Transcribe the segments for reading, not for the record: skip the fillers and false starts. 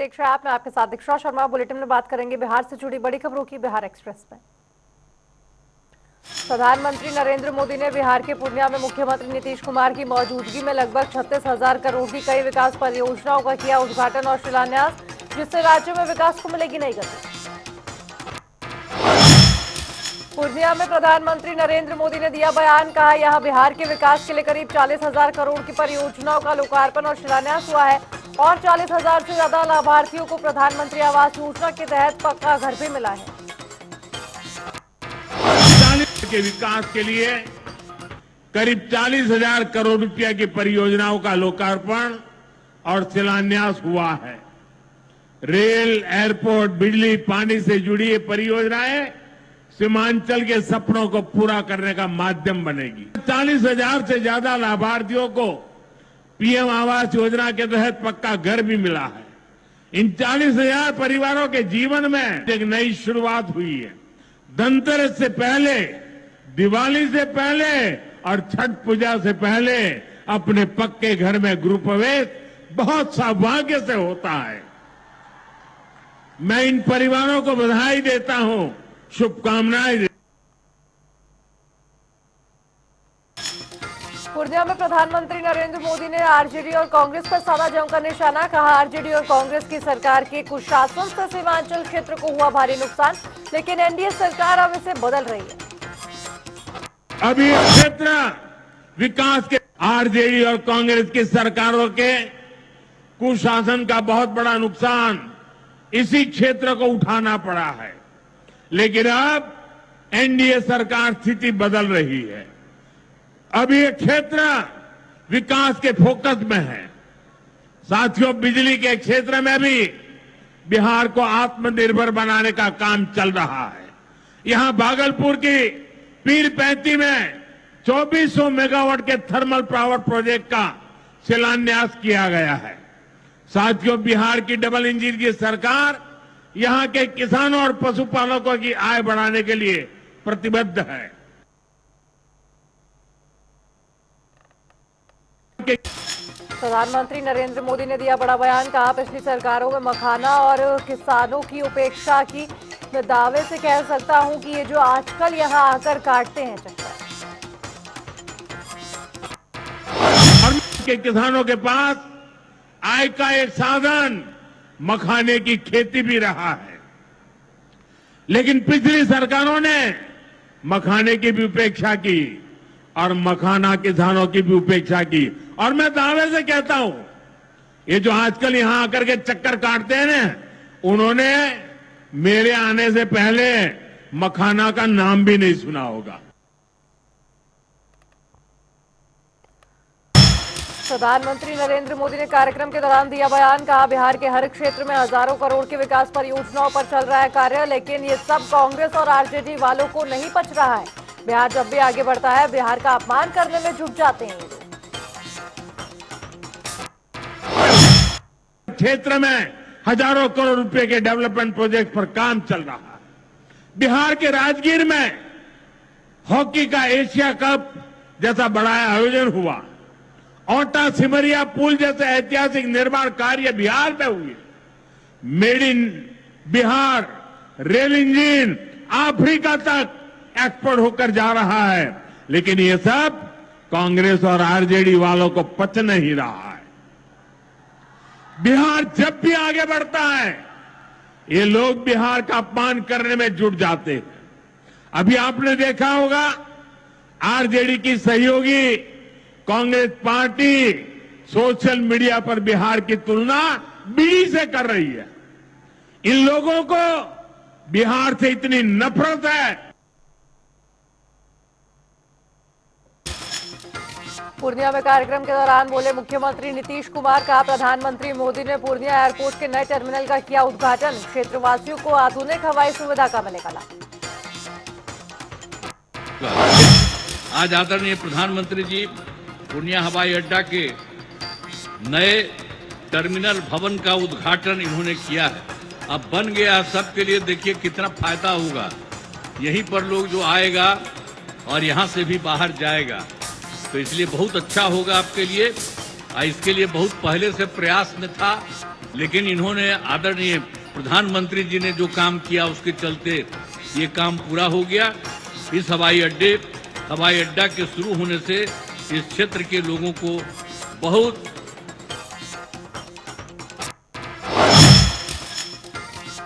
प्रतीक्षा है। मैं आपके साथ दीक्षा शर्मा। बुलेटिन में बात करेंगे बिहार से जुड़ी बड़ी खबरों की। बिहार एक्सप्रेस में प्रधानमंत्री नरेंद्र मोदी ने बिहार के पूर्णिया में मुख्यमंत्री नीतीश कुमार की मौजूदगी में लगभग 36,000 करोड़ की कई विकास परियोजनाओं का किया उद्घाटन और शिलान्यास, जिससे राज्य में विकास को मिलेगी नई गति। पूर्णिया में प्रधानमंत्री नरेंद्र मोदी ने दिया बयान, कहा यहां बिहार के विकास के लिए करीब 40,000 करोड़ की परियोजनाओं का लोकार्पण और शिलान्यास हुआ है और 40,000 से ज्यादा लाभार्थियों को प्रधानमंत्री आवास योजना के तहत पक्का घर भी मिला है। के विकास के लिए करीब 40,000 करोड़ रुपया की परियोजनाओं का लोकार्पण और शिलान्यास हुआ है। रेल, एयरपोर्ट, बिजली, पानी से जुड़ी ये परियोजनाएं सीमांचल के सपनों को पूरा करने का माध्यम बनेगी। 40,000 से ज्यादा लाभार्थियों को पीएम आवास योजना के तहत पक्का घर भी मिला है। इन 40,000 परिवारों के जीवन में एक नई शुरुआत हुई है। धनतेरस से पहले, दिवाली से पहले और छठ पूजा से पहले अपने पक्के घर में गृह प्रवेश बहुत सौभाग्य से होता है। मैं इन परिवारों को बधाई देता हूं, शुभकामनाएं। पूर्णिया में प्रधानमंत्री नरेंद्र मोदी ने आरजेडी और कांग्रेस पर साधा जंग का निशाना, कहा आरजेडी और कांग्रेस की सरकार के कुशासन से सीमांचल क्षेत्र को हुआ भारी नुकसान, लेकिन एनडीए सरकार अब इसे बदल रही है। अभी क्षेत्र विकास के आरजेडी और कांग्रेस की सरकारों के कुशासन का बहुत बड़ा नुकसान इसी क्षेत्र को उठाना पड़ा है, लेकिन अब एनडीए सरकार स्थिति बदल रही है। अब ये क्षेत्र विकास के फोकस में है। साथियों, बिजली के क्षेत्र में भी बिहार को आत्मनिर्भर बनाने का काम चल रहा है। यहां भागलपुर की पीरपैंती में 2400 मेगावाट के थर्मल पावर प्रोजेक्ट का शिलान्यास किया गया है। साथियों, बिहार की डबल इंजन की सरकार यहां के किसानों और पशुपालकों की आय बढ़ाने के लिए प्रतिबद्ध है। प्रधानमंत्री नरेंद्र मोदी ने दिया बड़ा बयान, कहा पिछली सरकारों में मखाना और किसानों की उपेक्षा की। मैं दावे से कह सकता हूं कि ये जो आजकल यहां आकर काटते हैं चक्कर। के किसानों के पास आय का एक साधन मखाने की खेती भी रहा है, लेकिन पिछली सरकारों ने मखाने की भी उपेक्षा की और मखाना किसानों की भी उपेक्षा की। और मैं दावे से कहता हूं, ये जो आजकल यहां आकर के चक्कर काटते हैं ना, उन्होंने मेरे आने से पहले मखाना का नाम भी नहीं सुना होगा। प्रधानमंत्री नरेंद्र मोदी ने कार्यक्रम के दौरान दिया बयान, कहा बिहार के हर क्षेत्र में हजारों करोड़ के विकास परियोजनाओं पर चल रहा है कार्य, लेकिन ये सब कांग्रेस और आरजेडी वालों को नहीं पच रहा है। बिहार जब भी आगे बढ़ता है, बिहार का अपमान करने में जुट जाते हैं। क्षेत्र में हजारों करोड़ रुपए के डेवलपमेंट प्रोजेक्ट पर काम चल रहा है। बिहार के राजगीर में हॉकी का एशिया कप जैसा बड़ा आयोजन हुआ। औटा सिमरिया पुल जैसे ऐतिहासिक निर्माण कार्य बिहार में हुए। Made in Bihar rail engine Africa तक एक्सपोर्ट होकर जा रहा है, लेकिन ये सब कांग्रेस और आरजेडी वालों को पच नहीं रहा है। बिहार जब भी आगे बढ़ता है, ये लोग बिहार का अपमान करने में जुट जाते हैं। अभी आपने देखा होगा, आरजेडी की सहयोगी कांग्रेस पार्टी सोशल मीडिया पर बिहार की तुलना बीड़ी से कर रही है। इन लोगों को बिहार से इतनी नफरत है। पूर्णिया में कार्यक्रम के दौरान बोले मुख्यमंत्री नीतीश कुमार, कहा प्रधानमंत्री मोदी ने पूर्णिया एयरपोर्ट के नए टर्मिनल का किया उद्घाटन। क्षेत्रवासियों को आधुनिक हवाई सुविधा का मिलेगा लाभ। आज आदरणीय प्रधानमंत्री जी पूर्णिया हवाई अड्डा के नए टर्मिनल भवन का उद्घाटन इन्होंने किया है। अब बन गया सबके लिए, देखिए कितना फायदा होगा। यहीं पर लोग जो आएगा और यहां से भी बाहर जाएगा, तो इसलिए बहुत अच्छा होगा आपके लिए। इसके लिए बहुत पहले से प्रयास में था लेकिन इन्होंने आदरणीय प्रधानमंत्री जी ने जो काम किया उसके चलते ये काम पूरा हो गया। इस हवाई अड्डा के शुरू होने से इस क्षेत्र के लोगों को बहुत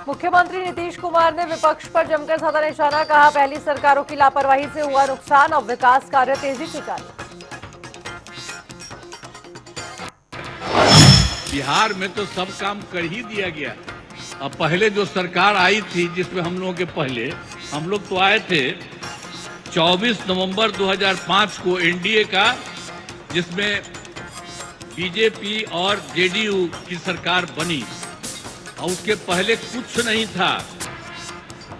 मुख्यमंत्री नीतीश कुमार ने विपक्ष पर जमकर साधा निशाना, कहा पहली सरकारों की लापरवाही से हुआ नुकसान, अब विकास कार्य तेजी से जारी। बिहार में तो सब काम कर ही दिया गया। अब पहले जो सरकार आई थी जिसमें हम लोगों के पहले हम लोग तो आए थे 24 नवंबर 2005 को एनडीए का, जिसमें बीजेपी और जेडीयू की सरकार बनी और उसके पहले कुछ नहीं था।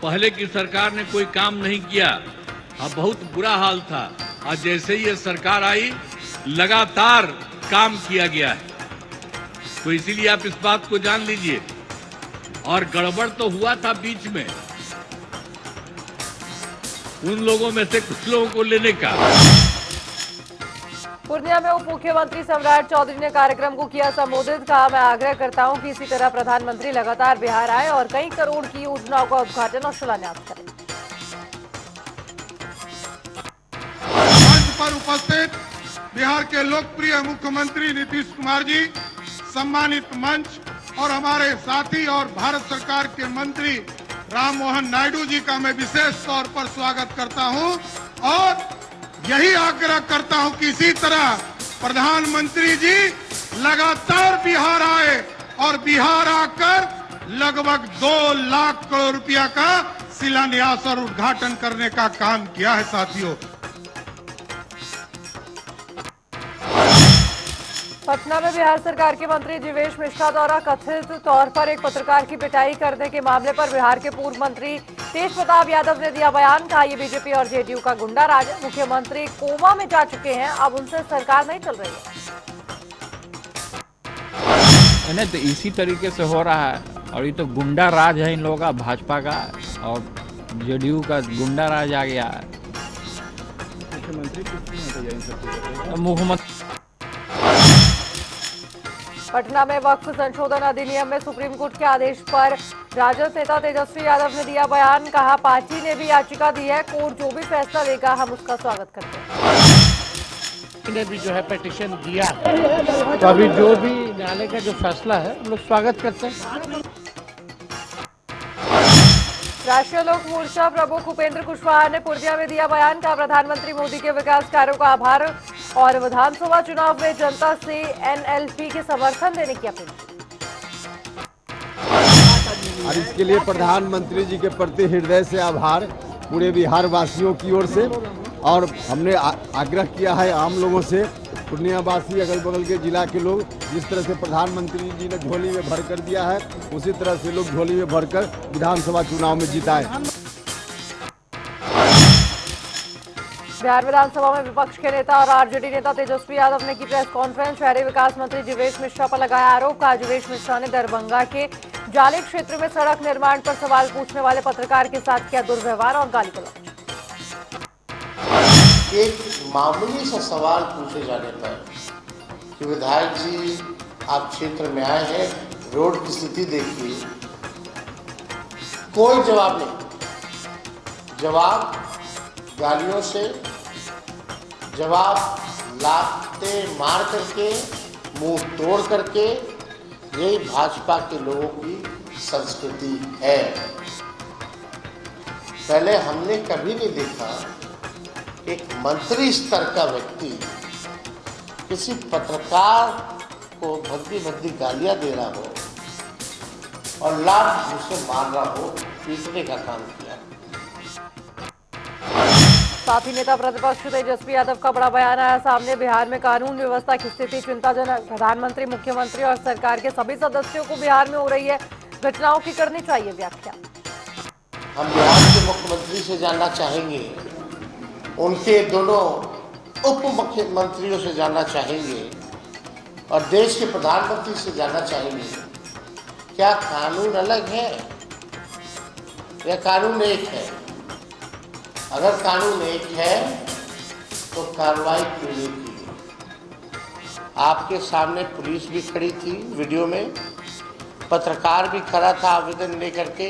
पहले की सरकार ने कोई काम नहीं किया, अब बहुत बुरा हाल था। और जैसे ही ये सरकार आई लगातार काम किया गया है, तो इसीलिए आप इस बात को जान लीजिए। और गड़बड़ तो हुआ था बीच में उन लोगों में से कुछ लोगों को लेने का। पूर्णिया में उप मुख्यमंत्री सम्राट चौधरी ने कार्यक्रम को किया संबोधित, कहा मैं आग्रह करता हूं कि इसी तरह प्रधानमंत्री लगातार बिहार आए और कई करोड़ की योजनाओं का उद्घाटन और शिलान्यास करें। मंच पर उपस्थित बिहार के लोकप्रिय मुख्यमंत्री नीतीश कुमार जी, सम्मानित मंच और हमारे साथी और भारत सरकार के मंत्री राम मोहन नायडू जी का मैं विशेष तौर पर स्वागत करता हूं और यही आग्रह करता हूं कि इसी तरह प्रधानमंत्री जी लगातार बिहार आए और बिहार आकर लगभग 2 लाख करोड़ रुपया का शिलान्यास और उद्घाटन करने का काम किया है। साथियों, पटना में बिहार सरकार के मंत्री जीवेश मिश्रा द्वारा कथित तौर पर एक पत्रकार की पिटाई करने के मामले पर बिहार के पूर्व मंत्री तेज प्रताप यादव ने दिया बयान, कहा ये बीजेपी और जेडीयू का गुंडा राज है। मुख्यमंत्री कोमा में जा चुके हैं, अब उनसे सरकार नहीं चल रही है। तो इसी तरीके से हो रहा है और ये तो गुंडा राज है इन लोगों का, भाजपा का और जेडीयू का गुंडा राज आ गया है। मुख्यमंत्री पटना में वक्फ संशोधन अधिनियम में सुप्रीम कोर्ट के आदेश पर राजद नेता तेजस्वी यादव ने दिया बयान, कहा पार्टी ने भी याचिका दी है, कोर्ट जो भी फैसला लेगा हम उसका स्वागत करते हैं। ने भी जो है पिटीशन दिया है, तो अभी जो भी न्यायालय का जो फैसला है हम लोग स्वागत करते हैं। राष्ट्रीय लोक मोर्चा प्रमुख उपेंद्र कुशवाहा ने पूर्णिया में दिया बयान, कहा प्रधानमंत्री मोदी के विकास कार्यों का आभार और विधानसभा चुनाव में जनता से एनएलपी के समर्थन देने की अपील। और इसके लिए प्रधानमंत्री जी के प्रति हृदय से आभार पूरे बिहार वासियों की ओर से। और हमने आग्रह किया है आम लोगों से, पूर्णिया वासी, अगल बगल के जिला के लोग, जिस तरह से प्रधानमंत्री जी ने झोली में भर कर दिया है उसी तरह से लोग झोली में भरकर विधानसभा चुनाव में जिताएं। बिहार विधानसभा में विपक्ष के नेता और आरजेडी नेता तेजस्वी यादव ने की प्रेस कॉन्फ्रेंस, शहरी विकास मंत्री जीवेश मिश्रा पर लगाया आरोप, कहा जीवेश मिश्रा ने दरभंगा के जाले क्षेत्र में सड़क निर्माण पर सवाल पूछने वाले पत्रकार के साथ किया दुर्व्यवहार और गाली गलौज। एक मामूली सा सवाल पूछे जाने पर कि विधायक जी आप क्षेत्र में आए हैं, रोड की स्थिति देखिए, कोई जवाब नहीं। जवाब गालियों से, जवाब लाते मार करके, मुंह तोड़ करके, यही भाजपा के लोगों की संस्कृति है। पहले हमने कभी नहीं देखा एक मंत्री स्तर का व्यक्ति किसी पत्रकार को भद्दी भद्दी गालियां दे रहा हो और लात घूंसे मार रहा हो, पीटने का काम किया। साथ ही नेता प्रतिपक्ष तेजस्वी यादव का बड़ा बयान आया सामने, बिहार में कानून व्यवस्था की स्थिति चिंताजनक, प्रधानमंत्री, मुख्यमंत्री और सरकार के सभी सदस्यों को बिहार में हो रही है घटनाओं की करनी चाहिए व्याख्या। हम बिहार के मुख्यमंत्री से जानना चाहेंगे, उनके दोनों उप मुख्यमंत्रियों से जानना चाहेंगे और देश के प्रधानमंत्री से जानना चाहेंगे, क्या कानून अलग है या कानून एक है? अगर कानून एक है तो कार्रवाई क्यों नहीं की? आपके सामने पुलिस भी खड़ी थी वीडियो में, पत्रकार भी खड़ा था आवेदन लेकर के,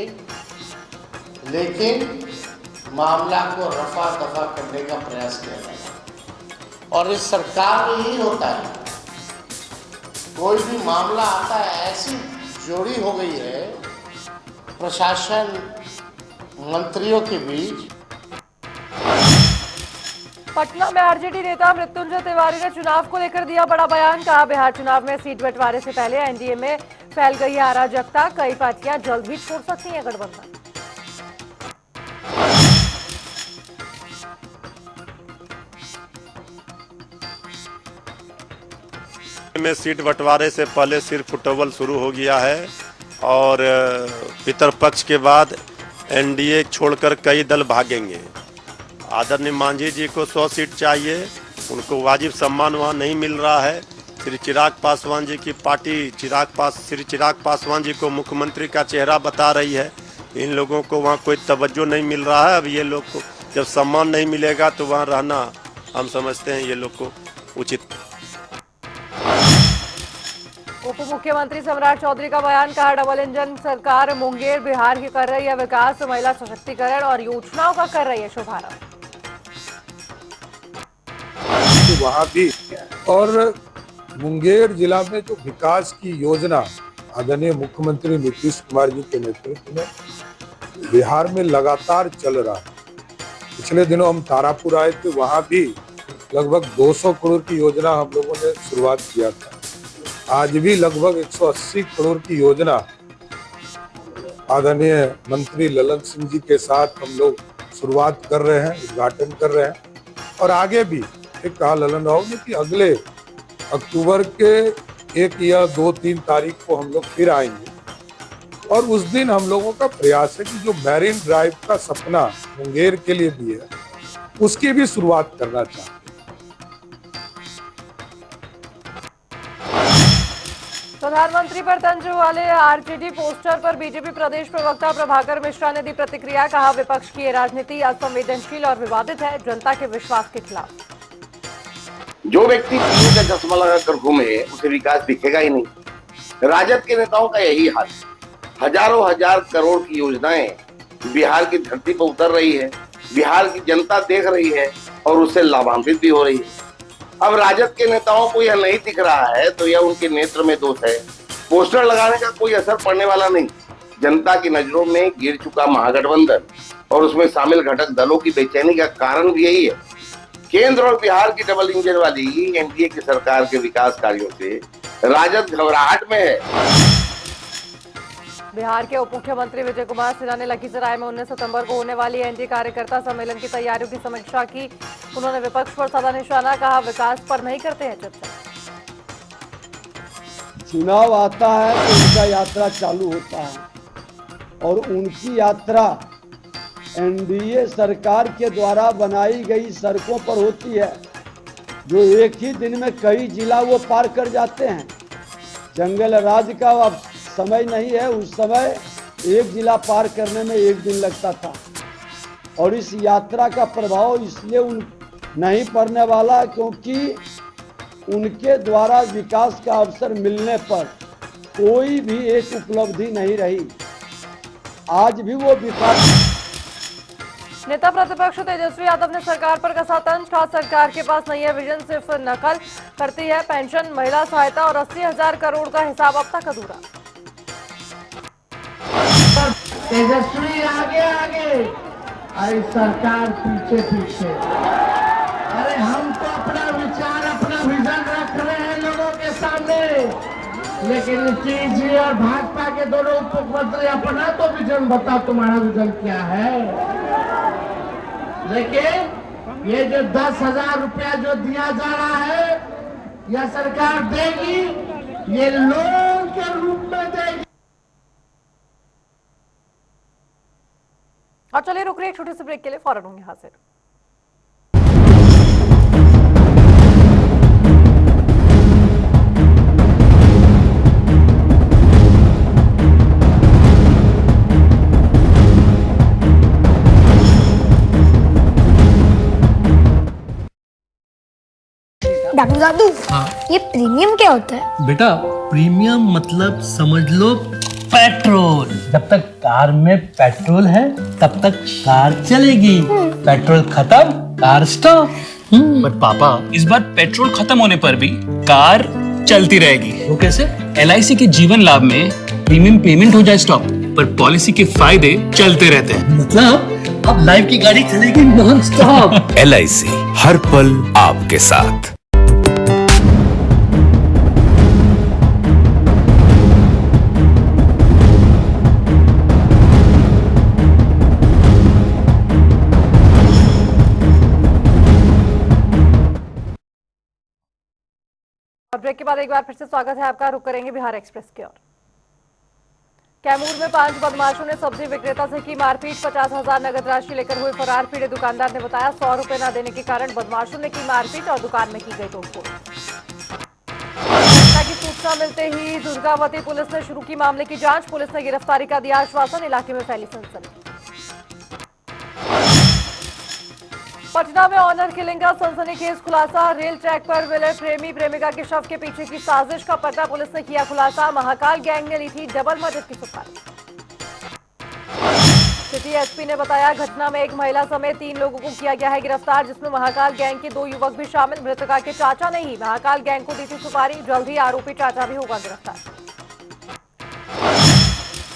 लेकिन मामला को रफा दफा करने का प्रयास किया गया। और इस सरकार में ही होता है, कोई भी मामला आता है, ऐसी जोड़ी हो गई है प्रशासन मंत्रियों के बीच। पटना में आरजेडी नेता मृत्युंजय तिवारी ने चुनाव को लेकर दिया बड़ा बयान। कहा, बिहार चुनाव में सीट बंटवारे से पहले एनडीए में फैल गई है अराजकता, कई पार्टियां जल्द ही छोड़ सकती हैं गठबंधन। में सीट बंटवारे से पहले सिर्फ फुटबॉल शुरू हो गया है और पितरपक्ष के बाद एनडीए छोड़कर कई दल भागेंगे। आदरणीय मांझी जी को 100 सीट चाहिए, उनको वाजिब सम्मान वहाँ नहीं मिल रहा है। श्री चिराग पासवान जी की पार्टी श्री चिराग पासवान जी को मुख्यमंत्री का चेहरा बता रही है। इन लोगों को वहाँ कोई तवज्जो नहीं मिल रहा है। अब ये लोग को जब सम्मान नहीं मिलेगा तो वहाँ रहना हम समझते हैं ये लोग को उचित। उप मुख्यमंत्री सम्राट चौधरी का बयान। कहा, डबल इंजन सरकार मुंगेर बिहार की कर रही है विकास, महिला सशक्तिकरण और योजनाओं का कर रही है शुभारंभ। वहाँ भी और मुंगेर जिला में जो विकास की योजना आदरणीय मुख्यमंत्री नीतीश कुमार जी के नेतृत्व में बिहार में लगातार चल रहा है। पिछले दिनों हम तारापुर आए थे, वहाँ भी लगभग 200 करोड़ की योजना हम लोगों ने शुरुआत किया था। आज भी लगभग 180 करोड़ की योजना आदरणीय मंत्री ललन सिंह जी के साथ हम लोग शुरुआत कर रहे हैं, उद्घाटन कर रहे हैं। और आगे भी एक कहा ललन राव ने कि अगले अक्टूबर के 1 या 2-3 तारीख को हम लोग फिर आएंगे और उस दिन हम लोगों का प्रयास है कि जो मैरीन ड्राइव का सपना मुंगेर के लिए भी है उसकी भी शुरुआत करना चाहते हैं। प्रधानमंत्री पर तंज वाले आरजेडी पोस्टर पर बीजेपी प्रदेश प्रवक्ता प्रभाकर मिश्रा ने दी प्रतिक्रिया। कहा, विपक्ष की ये राजनीति असंवेदनशील और विवादित है, जनता के विश्वास के खिलाफ। जो व्यक्ति पीने का चश्मा लगाकर घूमे उसे विकास दिखेगा ही नहीं। राजद के नेताओं का यही हाल। हजारों हजार करोड़ की योजनाएं बिहार की धरती पर उतर रही है, बिहार की जनता देख रही है और उससे लाभान्वित भी हो रही है। अब राजद के नेताओं को यह नहीं दिख रहा है तो यह उनके नेत्र में दोष है। पोस्टर लगाने का कोई असर पड़ने वाला नहीं। जनता की नजरों में गिर चुका महागठबंधन और उसमें शामिल घटक दलों की बेचैनी का कारण भी यही है। केंद्र और बिहार की डबल इंजन वाली एनडीए की सरकार के विकास कार्यों से राजद घबराहट में है। बिहार के उप मुख्यमंत्री विजय कुमार सिन्हा ने लखीसराय में 19 सितंबर को होने वाली एनडीए कार्यकर्ता सम्मेलन की तैयारियों की समीक्षा की। उन्होंने विपक्ष पर साधा निशाना। कहा, विकास पर नहीं करते हैं चर्चा। चुनाव आता है तो उनका यात्रा चालू होता है और उनकी यात्रा एनडीए सरकार के द्वारा बनाई गई सड़कों पर होती है, जो एक ही दिन में कई जिला वो पार कर जाते हैं। जंगल राज का अब समय नहीं है, उस समय एक जिला पार करने में 1 दिन लगता था। और इस यात्रा का प्रभाव इसलिए नहीं पड़ने वाला क्योंकि उनके द्वारा विकास का अवसर मिलने पर कोई भी एक उपलब्धि नहीं रही। आज भी वो विकास। नेता प्रतिपक्ष तेजस्वी यादव ने सरकार पर कसा तंज। कहा, सरकार के पास नहीं है विजन, सिर्फ नकल करती है। पेंशन, महिला सहायता और 80,000 करोड़ का हिसाब अब तक अधूरा। तेजस्वी आगे आगे और सरकार पीछे पीछे। अरे हम तो अपना विचार, अपना विजन रख रहे हैं लोगों के सामने, लेकिन नीतीश जी और भाजपा के दोनों उप मुख्यमंत्री अपना तो विजन बता, तुम्हारा विजन क्या है। लेकिन ये जो 10,000 रुपया जो दिया जा रहा है यह सरकार देगी, ये लोन के रूप में देगी। और चलिए रुक रहे एक छोटे से ब्रेक के लिए, फौरन होंगे हाजिर। दादू दादू हाँ ये प्रीमियम क्या होता है? बेटा, प्रीमियम मतलब समझ लो पेट्रोल। जब तक कार में पेट्रोल है तब तक कार चलेगी, पेट्रोल खत्म कार स्टॉप। पर पापा, इस बार पेट्रोल खत्म होने पर भी कार चलती रहेगी। वो कैसे? LIC के जीवन लाभ में प्रीमियम पेमेंट हो जाए स्टॉप, पर पॉलिसी के फायदे चलते रहते हैं। मतलब अब लाइफ की गाड़ी चलेगी नॉन स्टॉप। LIC हर पल आपके साथ। ब्रेक के बाद एक बार फिर से स्वागत है आपका। रुक करेंगे बिहार एक्सप्रेस की ओर। कैमूर में 5 बदमाशों ने सब्जी विक्रेता से की मारपीट, 50,000 नगद राशि लेकर हुए फरार। पीड़ित दुकानदार ने बताया 100 रुपए न देने के कारण बदमाशों ने की मारपीट और दुकान में की गई तोड़फोड़। घटना की सूचना मिलते ही दुर्गावती पुलिस ने शुरू की मामले की जांच। पुलिस ने गिरफ्तारी का दिया आश्वासन। इलाके में फैली सनसनी। पटना में ऑनर किलिंग का सनसनीखेज खुलासा। रेल ट्रैक पर मिले प्रेमी प्रेमिका के शव के पीछे की साजिश का पता पुलिस ने किया खुलासा। महाकाल गैंग ने ली थी डबल मर्डर की सुपारी। सिटी एसपी ने बताया घटना में एक महिला समेत 3 लोगों को किया गया है गिरफ्तार, जिसमें महाकाल गैंग के 2 युवक भी शामिल। मृतका के चाचा ने ही महाकाल गैंग को दी थी सुपारी। जल्द ही आरोपी चाचा भी होगा गिरफ्तार।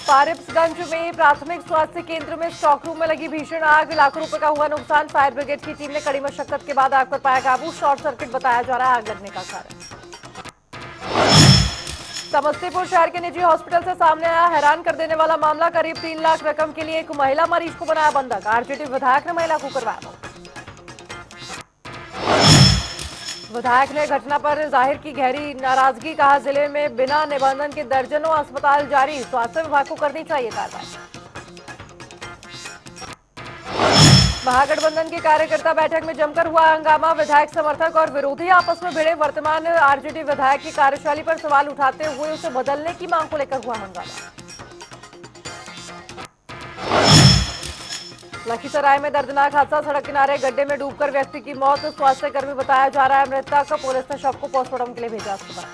फारिब्सगंज में प्राथमिक स्वास्थ्य केंद्र में स्टॉक रूम में लगी भीषण आग, लाखों रुपए का हुआ नुकसान। फायर ब्रिगेड की टीम ने कड़ी मशक्कत के बाद आग पर पाया काबू। शॉर्ट सर्किट बताया जा रहा है आग लगने का कारण। समस्तीपुर शहर के निजी हॉस्पिटल से सामने आया हैरान कर देने वाला मामला। करीब 3 लाख रकम के लिए एक महिला मरीज को बनाया बंधक। आरजेडी विधायक ने महिला को करवाया। विधायक ने घटना पर जाहिर की गहरी नाराजगी। कहा जिले में बिना निबंधन के दर्जनों अस्पताल जारी, स्वास्थ्य विभाग को करनी चाहिए कार्रवाई। महागठबंधन के कार्यकर्ता बैठक में जमकर हुआ हंगामा। विधायक समर्थक और विरोधी आपस में भिड़े। वर्तमान आरजेडी विधायक की कार्यशैली पर सवाल उठाते हुए उसे बदलने की मांग को लेकर हुआ हंगामा। लखीसराय में दर्दनाक हादसा। सड़क किनारे गड्ढे में डूबकर व्यक्ति की मौत। स्वास्थ्य कर्मी बताया जा रहा है मृतक। पुलिस ने शव को पोस्टमार्टम के लिए भेजा अस्पताल।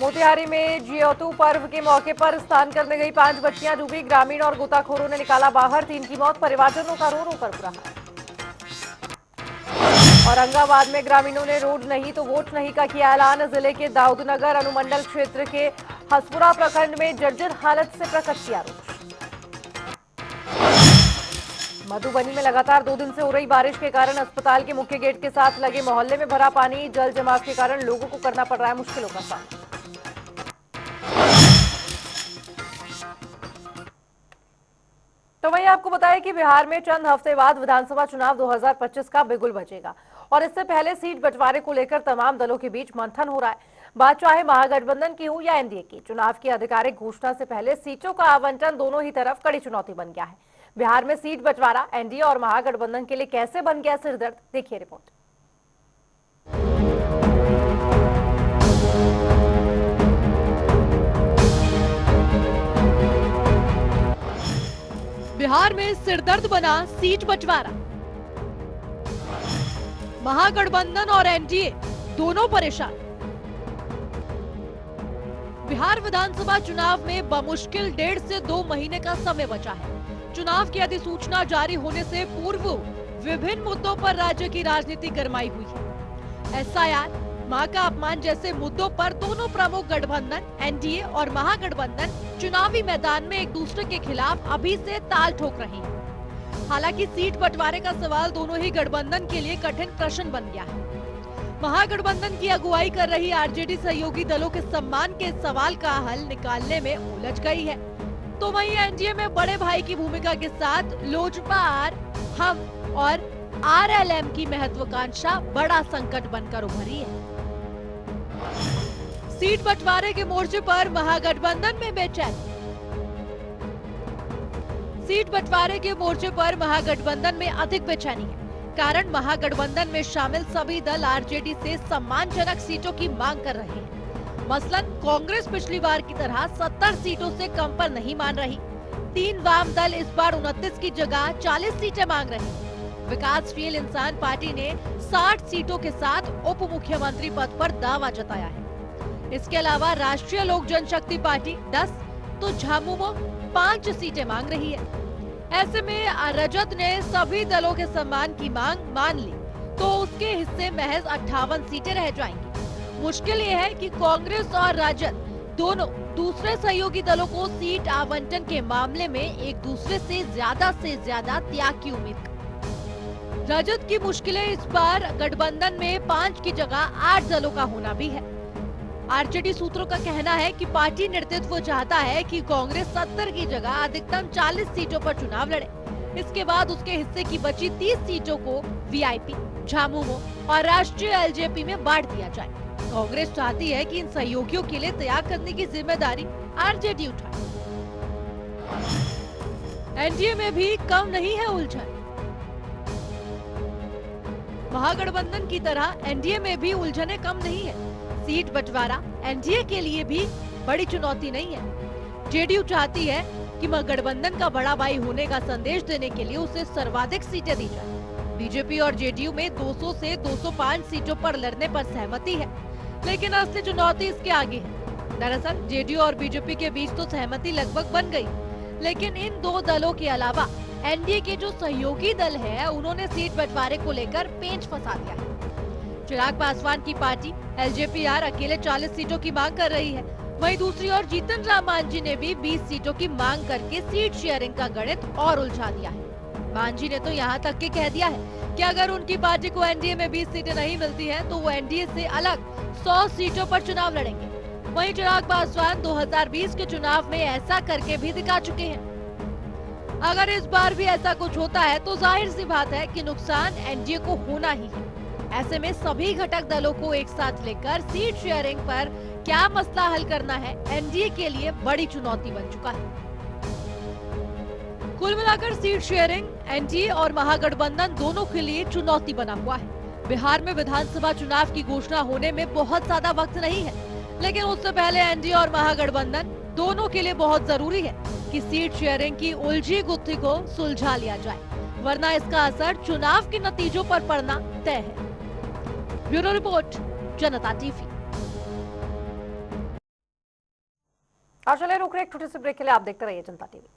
मोतिहारी में जियोतू पर्व के मौके पर स्नान करने गई 5 बच्चियां डूबी। ग्रामीण और गोताखोरों ने निकाला बाहर। 3 की मौत। परिवारजनों का रो रो कर बुरा हाल। औरंगाबाद में ग्रामीणों ने रोड नहीं तो वोट नहीं का किया ऐलान। जिले के दाऊदनगर अनुमंडल क्षेत्र के हसपुरा प्रखंड में जर्जर हालत से प्रकट किया रोष। मधुबनी में लगातार 2 दिन से हो रही बारिश के कारण अस्पताल के मुख्य गेट के साथ लगे मोहल्ले में भरा पानी। जल जमाव के कारण लोगों को करना पड़ रहा है मुश्किलों का सामना। तो वहीं आपको बताएं कि बिहार में चंद हफ्ते बाद विधानसभा चुनाव 2025 का बिगुल बजेगा और इससे पहले सीट बंटवारे को लेकर तमाम दलों के बीच मंथन हो रहा है। बात चाहे महागठबंधन की हो या एनडीए की, चुनाव की आधिकारिक घोषणा से पहले सीटों का आवंटन दोनों ही तरफ कड़ी चुनौती बन गया है। बिहार में सीट बंटवारा एनडीए और महागठबंधन के लिए कैसे बन गया सिरदर्द, देखिए रिपोर्ट। बिहार में सिरदर्द बना सीट बंटवारा। महागठबंधन और एनडीए दोनों परेशान। बिहार विधानसभा चुनाव में बमुश्किल 1.5 से 2 महीने का समय बचा है। चुनाव की अधिसूचना जारी होने से पूर्व विभिन्न मुद्दों पर राज्य की राजनीति गरमाई हुई है। एसआईआर, मां का अपमान जैसे मुद्दों पर दोनों प्रमुख गठबंधन एनडीए और महागठबंधन चुनावी मैदान में एक दूसरे के खिलाफ अभी से ताल ठोक रहे हैं। हालांकि सीट बंटवारे का सवाल दोनों ही गठबंधन के लिए कठिन प्रश्न बन गया है। महागठबंधन की अगुवाई कर रही आरजेडी सहयोगी दलों के सम्मान के सवाल का हल निकालने में उलझ गई है, तो वहीं एनडीए में बड़े भाई की भूमिका के साथ लोजपा, हम और आरएलएम की महत्वाकांक्षा बड़ा संकट बनकर उभरी है। सीट बंटवारे के मोर्चे पर महागठबंधन में बेचैनी। सीट बंटवारे के मोर्चे पर महागठबंधन में अधिक बेचैनी है। कारण महागठबंधन में शामिल सभी दल आरजेडी से सम्मानजनक सीटों की मांग कर रहे हैं। मसलन कांग्रेस पिछली बार की तरह 70 सीटों से कम पर नहीं मान रही। 3 वाम दल इस बार 29 की जगह 40 सीटें मांग रहे हैं। विकासशील इंसान पार्टी ने 60 सीटों के साथ उप मुख्यमंत्री पद पर दावा जताया है। इसके अलावा राष्ट्रीय लोक जनशक्ति पार्टी 10 तो झामुमो 5 सीटें मांग रही है। ऐसे में रजत ने सभी दलों के सम्मान की मांग मान ली तो उसके हिस्से महज 58 सीटें रह जाएंगी। मुश्किल ये है कि कांग्रेस और राजद दोनों दूसरे सहयोगी दलों को सीट आवंटन के मामले में एक दूसरे से ज्यादा त्याग की उम्मीद कर। राजद की मुश्किलें इस बार गठबंधन में 5 की जगह 8 दलों का होना भी है। आरजेडी सूत्रों का कहना है कि पार्टी नेतृत्व चाहता है कि कांग्रेस 70 की जगह अधिकतम 40 सीटों पर चुनाव लड़े। इसके बाद उसके हिस्से की बची 30 सीटों को वीआईपी, झामुमो और राष्ट्रीय एलजेपी में बांट दिया जाए। कांग्रेस चाहती है कि इन सहयोगियों के लिए त्याग करने की जिम्मेदारी आरजेडी उठाए। एनडीए में भी कम नहीं है उलझन। महागठबंधन की तरह एनडीए में भी उलझने कम नहीं है। सीट बंटवारा एनडीए के लिए भी बड़ी चुनौती नहीं है। जेडीयू चाहती है कि गठबंधन का बड़ा भाई होने का संदेश देने के लिए उसे सर्वाधिक सीटें दी जाए। बीजेपी और जेडीयू में 200 से 205 सीटों पर लड़ने पर सहमति है, लेकिन असली चुनौती इसके आगे है। दरअसल जेडीयू और बीजेपी के बीच तो सहमति लगभग बन गई, लेकिन इन दो दलों के अलावा एनडीए के जो सहयोगी दल है उन्होंने सीट बंटवारे को लेकर पेंच फंसा दिया है। चिराग पासवान की पार्टी एलजेपी-आर अकेले 40 सीटों की मांग कर रही है। वहीं दूसरी ओर जीतन राम मांझी ने भी 20 सीटों की मांग करके सीट शेयरिंग का गणित और उलझा दिया है। मांझी ने तो यहाँ तक के कह दिया है कि अगर उनकी पार्टी को एनडीए में 20 सीटें नहीं मिलती हैं, तो वो एनडीए से अलग 100 सीटों पर चुनाव लड़ेंगे। वहीं चिराग पासवान 2020 के चुनाव में ऐसा करके भी दिखा चुके हैं। अगर इस बार भी ऐसा कुछ होता है तो जाहिर सी बात है कि नुकसान एनडीए को होना ही है। ऐसे में सभी घटक दलों को एक साथ लेकर सीट शेयरिंग पर क्या मसला हल करना है, एनडीए के लिए बड़ी चुनौती बन चुका है। कुल मिलाकर सीट शेयरिंग एनडीए और महागठबंधन दोनों के लिए चुनौती बना हुआ है। बिहार में विधानसभा चुनाव की घोषणा होने में बहुत ज्यादा वक्त नहीं है, लेकिन उससे पहले एनडीए और महागठबंधन दोनों के लिए बहुत जरूरी है कि सीट शेयरिंग की उलझी गुत्थी को सुलझा लिया जाए, वरना इसका असर चुनाव के नतीजों पर पड़ना तय है। ब्यूरो रिपोर्ट, जनता टीवी। चलिए रुक रहे एक छोटे से ब्रेक के लिए। आप देखते रहिए जनता टीवी।